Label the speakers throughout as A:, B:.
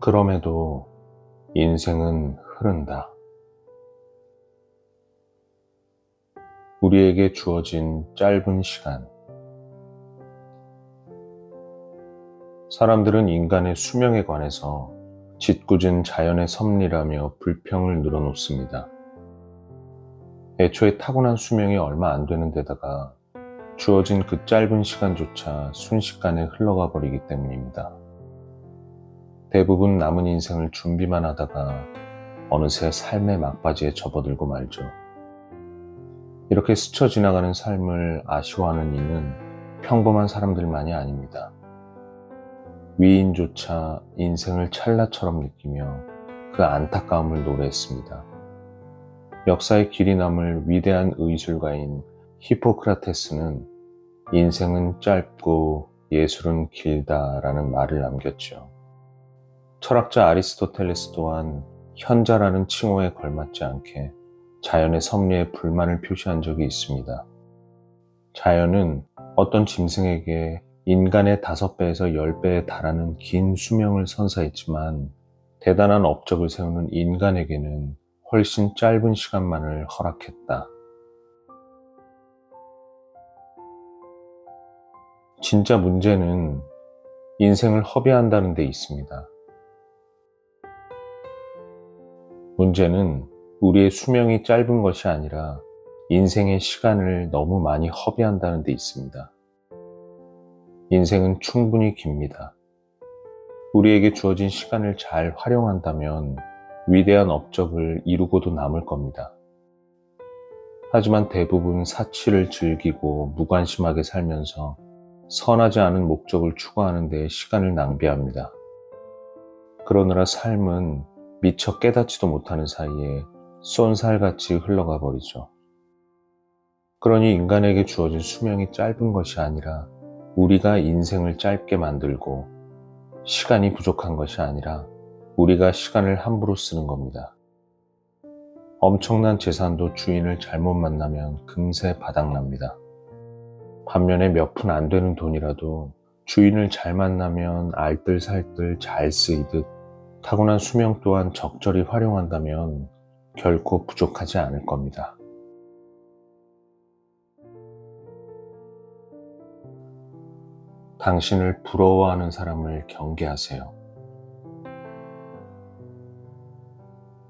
A: 그럼에도 인생은 흐른다. 우리에게 주어진 짧은 시간. 사람들은 인간의 수명에 관해서 짓궂은 자연의 섭리라며 불평을 늘어놓습니다. 애초에 타고난 수명이 얼마 안 되는 데다가 주어진 그 짧은 시간조차 순식간에 흘러가 버리기 때문입니다. 대부분 남은 인생을 준비만 하다가 어느새 삶의 막바지에 접어들고 말죠. 이렇게 스쳐 지나가는 삶을 아쉬워하는 이는 평범한 사람들만이 아닙니다. 위인조차 인생을 찰나처럼 느끼며 그 안타까움을 노래했습니다. 역사의 길이 남을 위대한 의술가인 히포크라테스는 인생은 짧고 예술은 길다라는 말을 남겼죠. 철학자 아리스토텔레스 또한 현자라는 칭호에 걸맞지 않게 자연의 섭리에 불만을 표시한 적이 있습니다. 자연은 어떤 짐승에게 인간의 5배에서 10배에 달하는 긴 수명을 선사했지만 대단한 업적을 세우는 인간에게는 훨씬 짧은 시간만을 허락했다. 진짜 문제는 인생을 허비한다는 데 있습니다. 문제는 우리의 수명이 짧은 것이 아니라 인생의 시간을 너무 많이 허비한다는 데 있습니다. 인생은 충분히 깁니다. 우리에게 주어진 시간을 잘 활용한다면 위대한 업적을 이루고도 남을 겁니다. 하지만 대부분 사치를 즐기고 무관심하게 살면서 선하지 않은 목적을 추구하는 데 시간을 낭비합니다. 그러느라 삶은 미처 깨닫지도 못하는 사이에 쏜살같이 흘러가 버리죠. 그러니 인간에게 주어진 수명이 짧은 것이 아니라 우리가 인생을 짧게 만들고 시간이 부족한 것이 아니라 우리가 시간을 함부로 쓰는 겁니다. 엄청난 재산도 주인을 잘못 만나면 금세 바닥납니다. 반면에 몇 푼 안 되는 돈이라도 주인을 잘 만나면 알뜰살뜰 잘 쓰이듯 타고난 수명 또한 적절히 활용한다면 결코 부족하지 않을 겁니다. 당신을 부러워하는 사람을 경계하세요.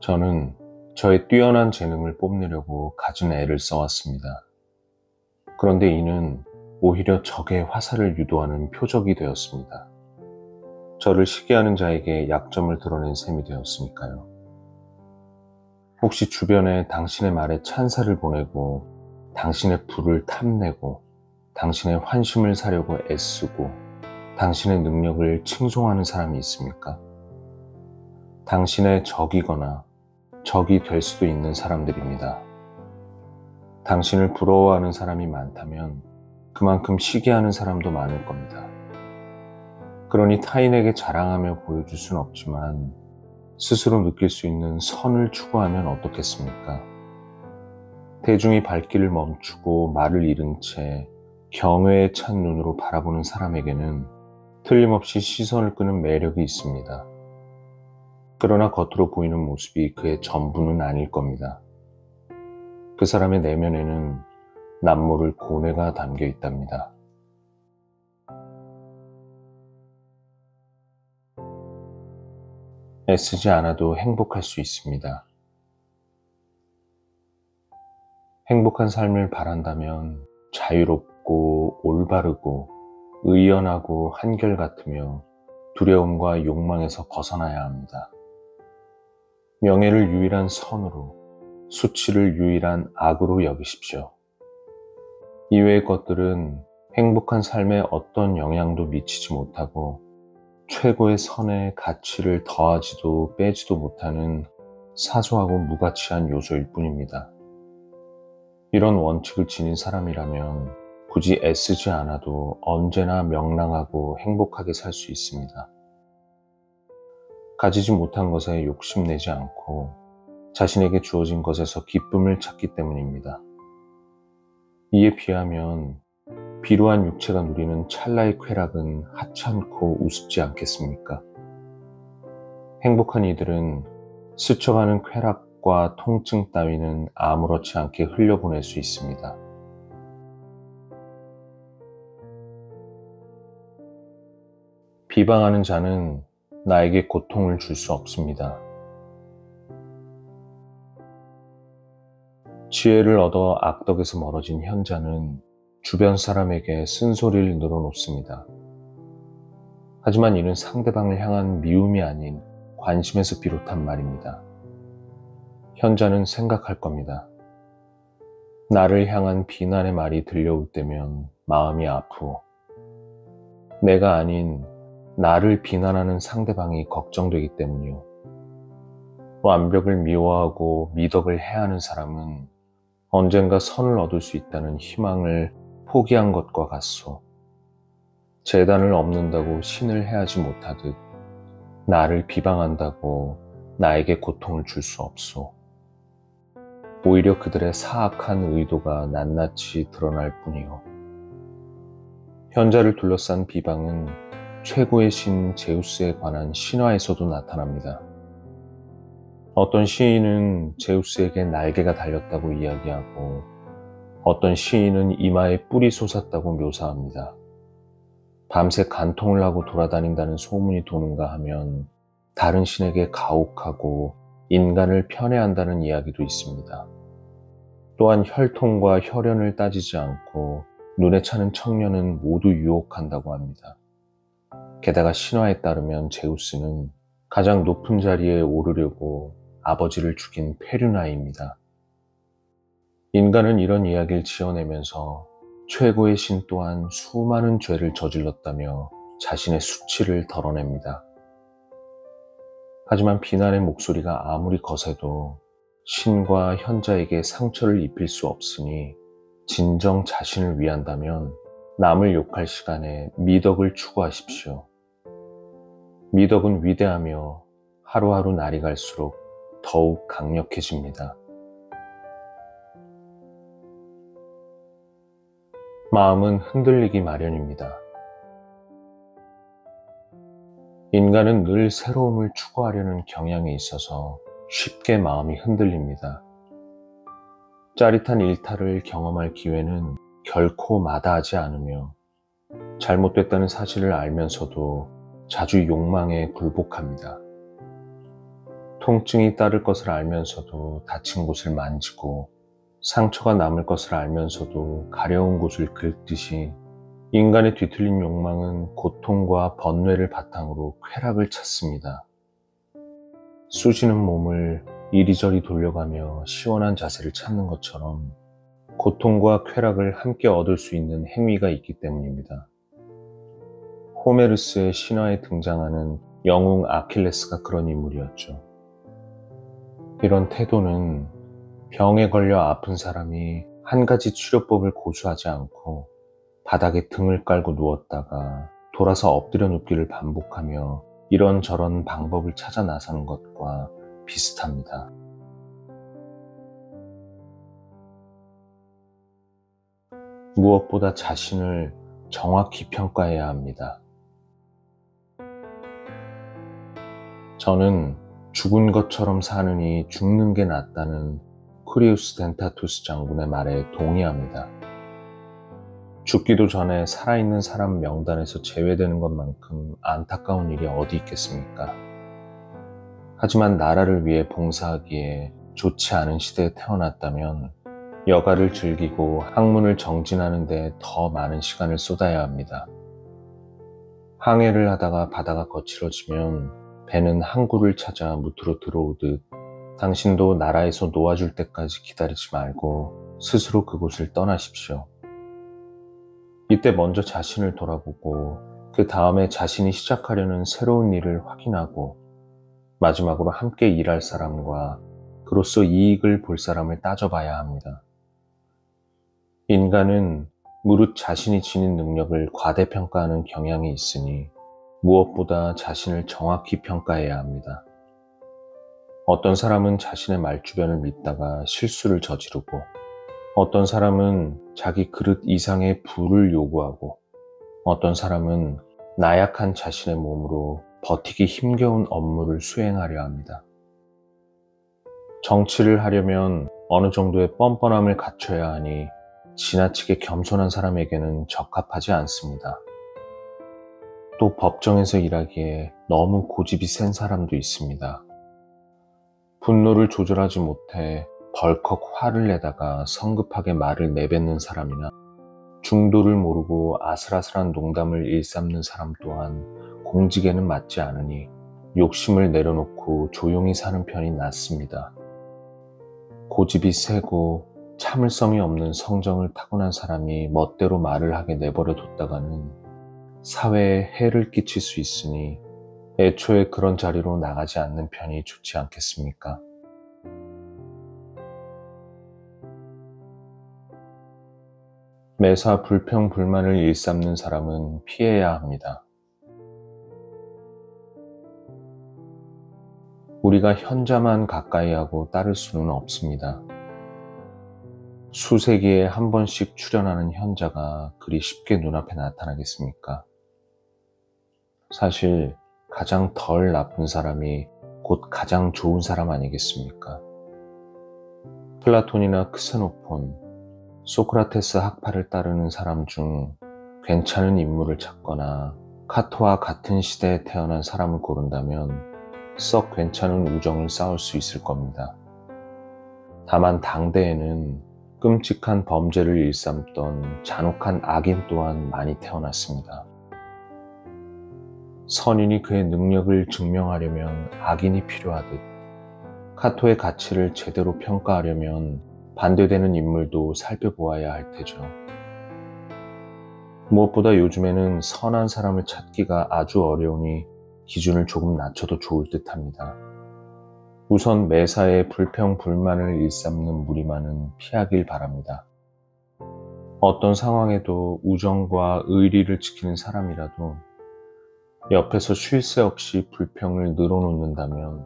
A: 저는 저의 뛰어난 재능을 뽐내려고 갖은 애를 써왔습니다. 그런데 이는 오히려 적의 화살을 유도하는 표적이 되었습니다. 저를 시기하는 자에게 약점을 드러낸 셈이 되었으니까요. 혹시 주변에 당신의 말에 찬사를 보내고 당신의 부를 탐내고 당신의 환심을 사려고 애쓰고 당신의 능력을 칭송하는 사람이 있습니까? 당신의 적이거나 적이 될 수도 있는 사람들입니다. 당신을 부러워하는 사람이 많다면 그만큼 시기하는 사람도 많을 겁니다. 그러니 타인에게 자랑하며 보여줄 수는 없지만 스스로 느낄 수 있는 선을 추구하면 어떻겠습니까? 대중이 발길을 멈추고 말을 잃은 채 경외에 찬 눈으로 바라보는 사람에게는 틀림없이 시선을 끄는 매력이 있습니다. 그러나 겉으로 보이는 모습이 그의 전부는 아닐 겁니다. 그 사람의 내면에는 남모를 고뇌가 담겨 있답니다. 애쓰지 않아도 행복할 수 있습니다. 행복한 삶을 바란다면 자유롭고 올바르고 의연하고 한결같으며 두려움과 욕망에서 벗어나야 합니다. 명예를 유일한 선으로, 수치를 유일한 악으로 여기십시오. 이외의 것들은 행복한 삶에 어떤 영향도 미치지 못하고 최고의 선의 가치를 더하지도 빼지도 못하는 사소하고 무가치한 요소일 뿐입니다. 이런 원칙을 지닌 사람이라면 굳이 애쓰지 않아도 언제나 명랑하고 행복하게 살 수 있습니다. 가지지 못한 것에 욕심내지 않고 자신에게 주어진 것에서 기쁨을 찾기 때문입니다. 이에 비하면 비루한 육체가 누리는 찰나의 쾌락은 하찮고 우습지 않겠습니까? 행복한 이들은 스쳐가는 쾌락과 통증 따위는 아무렇지 않게 흘려보낼 수 있습니다. 비방하는 자는 나에게 고통을 줄 수 없습니다. 지혜를 얻어 악덕에서 멀어진 현자는 주변 사람에게 쓴소리를 늘어놓습니다. 하지만 이는 상대방을 향한 미움이 아닌 관심에서 비롯한 말입니다. 현자는 생각할 겁니다. 나를 향한 비난의 말이 들려올 때면 마음이 아프고, 내가 아닌 나를 비난하는 상대방이 걱정되기 때문이요. 완벽을 미워하고 미덕을 해하는 사람은 언젠가 선을 얻을 수 있다는 희망을 포기한 것과 같소. 재단을 업는다고 신을 해하지 못하듯 나를 비방한다고 나에게 고통을 줄 수 없소. 오히려 그들의 사악한 의도가 낱낱이 드러날 뿐이요. 현자를 둘러싼 비방은 최고의 신 제우스에 관한 신화에서도 나타납니다. 어떤 시인은 제우스에게 날개가 달렸다고 이야기하고, 어떤 시인은 이마에 뿔이 솟았다고 묘사합니다. 밤새 간통을 하고 돌아다닌다는 소문이 도는가 하면 다른 신에게 가혹하고 인간을 편애한다는 이야기도 있습니다. 또한 혈통과 혈연을 따지지 않고 눈에 차는 청년은 모두 유혹한다고 합니다. 게다가 신화에 따르면 제우스는 가장 높은 자리에 오르려고 아버지를 죽인 페류나입니다. 인간은 이런 이야기를 지어내면서 최고의 신 또한 수많은 죄를 저질렀다며 자신의 수치를 덜어냅니다. 하지만 비난의 목소리가 아무리 거세도 신과 현자에게 상처를 입힐 수 없으니, 진정 자신을 위한다면 남을 욕할 시간에 미덕을 추구하십시오. 미덕은 위대하며 하루하루 날이 갈수록 더욱 강력해집니다. 마음은 흔들리기 마련입니다. 인간은 늘 새로움을 추구하려는 경향이 있어서 쉽게 마음이 흔들립니다. 짜릿한 일탈을 경험할 기회는 결코 마다하지 않으며, 잘못됐다는 사실을 알면서도 자주 욕망에 굴복합니다. 통증이 따를 것을 알면서도 다친 곳을 만지고, 상처가 남을 것을 알면서도 가려운 곳을 긁듯이 인간의 뒤틀린 욕망은 고통과 번뇌를 바탕으로 쾌락을 찾습니다. 쑤시는 몸을 이리저리 돌려가며 시원한 자세를 찾는 것처럼 고통과 쾌락을 함께 얻을 수 있는 행위가 있기 때문입니다. 호메르스의 신화에 등장하는 영웅 아킬레스가 그런 인물이었죠. 이런 태도는 병에 걸려 아픈 사람이 한 가지 치료법을 고수하지 않고 바닥에 등을 깔고 누웠다가 돌아서 엎드려 눕기를 반복하며 이런저런 방법을 찾아 나서는 것과 비슷합니다. 무엇보다 자신을 정확히 평가해야 합니다. 저는 죽은 것처럼 사느니 죽는 게 낫다는 쿠리우스 덴타투스 장군의 말에 동의합니다. 죽기도 전에 살아있는 사람 명단에서 제외되는 것만큼 안타까운 일이 어디 있겠습니까? 하지만 나라를 위해 봉사하기에 좋지 않은 시대에 태어났다면 여가를 즐기고 학문을 정진하는 데 더 많은 시간을 쏟아야 합니다. 항해를 하다가 바다가 거칠어지면 배는 항구를 찾아 무트로 들어오듯 당신도 나라에서 놓아줄 때까지 기다리지 말고 스스로 그곳을 떠나십시오. 이때 먼저 자신을 돌아보고 그 다음에 자신이 시작하려는 새로운 일을 확인하고 마지막으로 함께 일할 사람과 그로써 이익을 볼 사람을 따져봐야 합니다. 인간은 무릇 자신이 지닌 능력을 과대평가하는 경향이 있으니 무엇보다 자신을 정확히 평가해야 합니다. 어떤 사람은 자신의 말주변을 믿다가 실수를 저지르고, 어떤 사람은 자기 그릇 이상의 부를 요구하고, 어떤 사람은 나약한 자신의 몸으로 버티기 힘겨운 업무를 수행하려 합니다. 정치를 하려면 어느 정도의 뻔뻔함을 갖춰야 하니 지나치게 겸손한 사람에게는 적합하지 않습니다. 또 법정에서 일하기에 너무 고집이 센 사람도 있습니다. 분노를 조절하지 못해 벌컥 화를 내다가 성급하게 말을 내뱉는 사람이나 중도를 모르고 아슬아슬한 농담을 일삼는 사람 또한 공직에는 맞지 않으니 욕심을 내려놓고 조용히 사는 편이 낫습니다. 고집이 세고 참을성이 없는 성정을 타고난 사람이 멋대로 말을 하게 내버려 뒀다가는 사회에 해를 끼칠 수 있으니 애초에 그런 자리로 나가지 않는 편이 좋지 않겠습니까? 매사 불평불만을 일삼는 사람은 피해야 합니다. 우리가 현자만 가까이 하고 따를 수는 없습니다. 수세기에 한 번씩 출현하는 현자가 그리 쉽게 눈앞에 나타나겠습니까? 사실 가장 덜 나쁜 사람이 곧 가장 좋은 사람 아니겠습니까? 플라톤이나 크세노폰, 소크라테스 학파를 따르는 사람 중 괜찮은 인물을 찾거나 카토와 같은 시대에 태어난 사람을 고른다면 썩 괜찮은 우정을 쌓을 수 있을 겁니다. 다만 당대에는 끔찍한 범죄를 일삼던 잔혹한 악인 또한 많이 태어났습니다. 선인이 그의 능력을 증명하려면 악인이 필요하듯 카토의 가치를 제대로 평가하려면 반대되는 인물도 살펴보아야 할 테죠. 무엇보다 요즘에는 선한 사람을 찾기가 아주 어려우니 기준을 조금 낮춰도 좋을 듯합니다. 우선 매사에 불평불만을 일삼는 무리만은 피하길 바랍니다. 어떤 상황에도 우정과 의리를 지키는 사람이라도 옆에서 쉴 새 없이 불평을 늘어놓는다면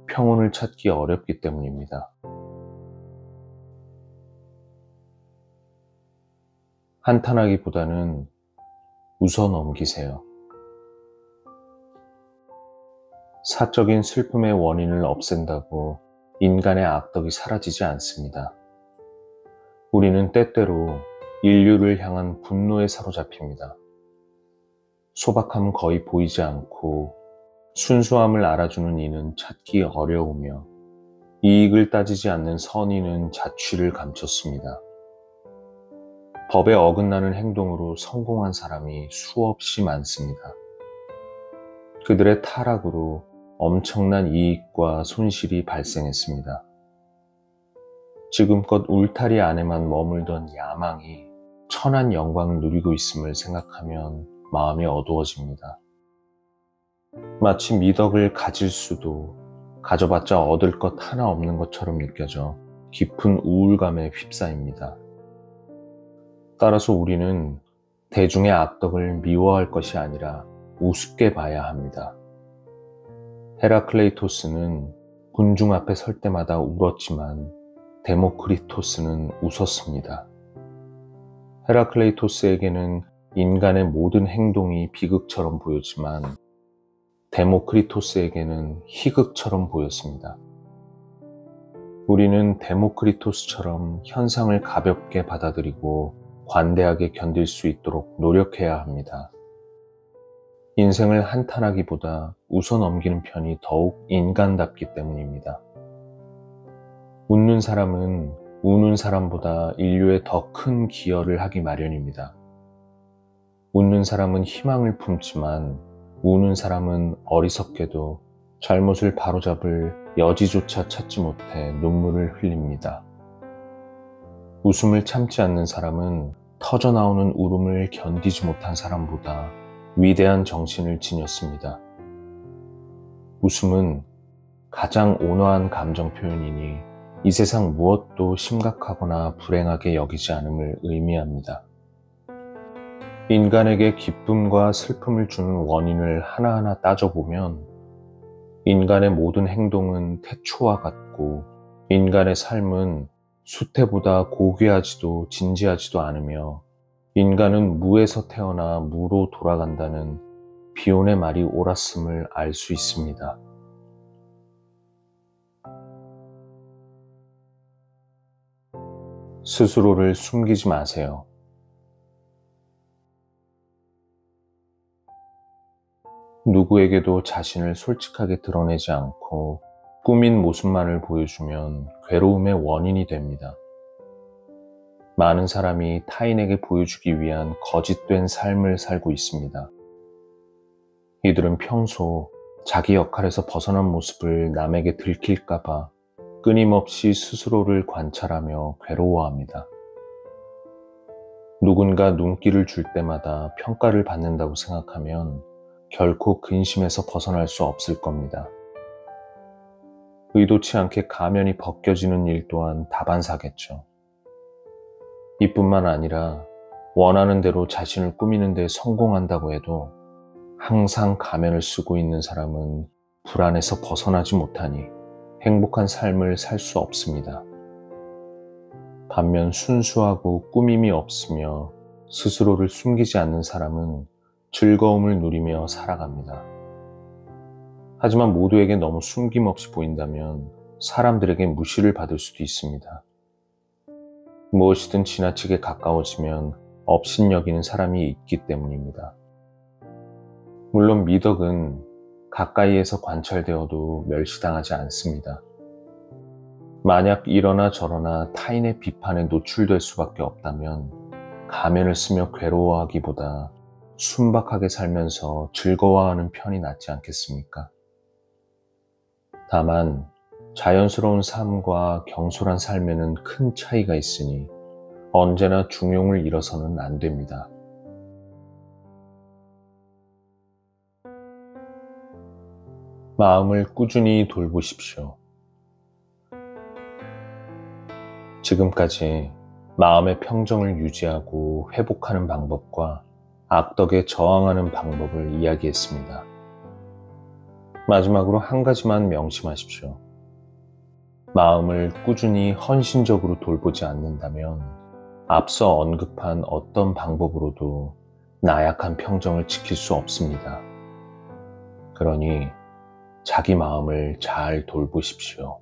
A: 평온을 찾기 어렵기 때문입니다. 한탄하기보다는 웃어 넘기세요. 사적인 슬픔의 원인을 없앤다고 인간의 악덕이 사라지지 않습니다. 우리는 때때로 인류를 향한 분노에 사로잡힙니다. 소박함은 거의 보이지 않고 순수함을 알아주는 이는 찾기 어려우며 이익을 따지지 않는 선인은 자취를 감췄습니다. 법에 어긋나는 행동으로 성공한 사람이 수없이 많습니다. 그들의 타락으로 엄청난 이익과 손실이 발생했습니다. 지금껏 울타리 안에만 머물던 야망이 천한 영광을 누리고 있음을 생각하면 마음이 어두워집니다. 마치 미덕을 가질 수도 가져봤자 얻을 것 하나 없는 것처럼 느껴져 깊은 우울감에 휩싸입니다. 따라서 우리는 대중의 악덕을 미워할 것이 아니라 우습게 봐야 합니다. 헤라클레이토스는 군중 앞에 설 때마다 울었지만 데모크리토스는 웃었습니다. 헤라클레이토스에게는 인간의 모든 행동이 비극처럼 보였지만 데모크리토스에게는 희극처럼 보였습니다. 우리는 데모크리토스처럼 현상을 가볍게 받아들이고 관대하게 견딜 수 있도록 노력해야 합니다. 인생을 한탄하기보다 웃어 넘기는 편이 더욱 인간답기 때문입니다. 웃는 사람은 우는 사람보다 인류에 더 큰 기여를 하기 마련입니다. 웃는 사람은 희망을 품지만 우는 사람은 어리석게도 잘못을 바로잡을 여지조차 찾지 못해 눈물을 흘립니다. 웃음을 참지 않는 사람은 터져나오는 울음을 견디지 못한 사람보다 위대한 정신을 지녔습니다. 웃음은 가장 온화한 감정 표현이니 이 세상 무엇도 심각하거나 불행하게 여기지 않음을 의미합니다. 인간에게 기쁨과 슬픔을 주는 원인을 하나하나 따져보면 인간의 모든 행동은 태초와 같고 인간의 삶은 수태보다 고귀하지도 진지하지도 않으며 인간은 무에서 태어나 무로 돌아간다는 비온의 말이 옳았음을 알 수 있습니다. 스스로를 숨기지 마세요. 누구에게도 자신을 솔직하게 드러내지 않고 꾸민 모습만을 보여주면 괴로움의 원인이 됩니다. 많은 사람이 타인에게 보여주기 위한 거짓된 삶을 살고 있습니다. 이들은 평소 자기 역할에서 벗어난 모습을 남에게 들킬까봐 끊임없이 스스로를 관찰하며 괴로워합니다. 누군가 눈길을 줄 때마다 평가를 받는다고 생각하면 결코 근심에서 벗어날 수 없을 겁니다. 의도치 않게 가면이 벗겨지는 일 또한 다반사겠죠. 이뿐만 아니라 원하는 대로 자신을 꾸미는 데 성공한다고 해도 항상 가면을 쓰고 있는 사람은 불안에서 벗어나지 못하니 행복한 삶을 살 수 없습니다. 반면 순수하고 꾸밈이 없으며 스스로를 숨기지 않는 사람은 즐거움을 누리며 살아갑니다. 하지만 모두에게 너무 숨김없이 보인다면 사람들에게 무시를 받을 수도 있습니다. 무엇이든 지나치게 가까워지면 업신여기는 사람이 있기 때문입니다. 물론 미덕은 가까이에서 관찰되어도 멸시당하지 않습니다. 만약 이러나 저러나 타인의 비판에 노출될 수밖에 없다면 가면을 쓰며 괴로워하기보다 순박하게 살면서 즐거워하는 편이 낫지 않겠습니까? 다만 자연스러운 삶과 경솔한 삶에는 큰 차이가 있으니 언제나 중용을 잃어서는 안 됩니다. 마음을 꾸준히 돌보십시오. 지금까지 마음의 평정을 유지하고 회복하는 방법과 악덕에 저항하는 방법을 이야기했습니다. 마지막으로 한 가지만 명심하십시오. 마음을 꾸준히 헌신적으로 돌보지 않는다면 앞서 언급한 어떤 방법으로도 나약한 평정을 지킬 수 없습니다. 그러니 자기 마음을 잘 돌보십시오.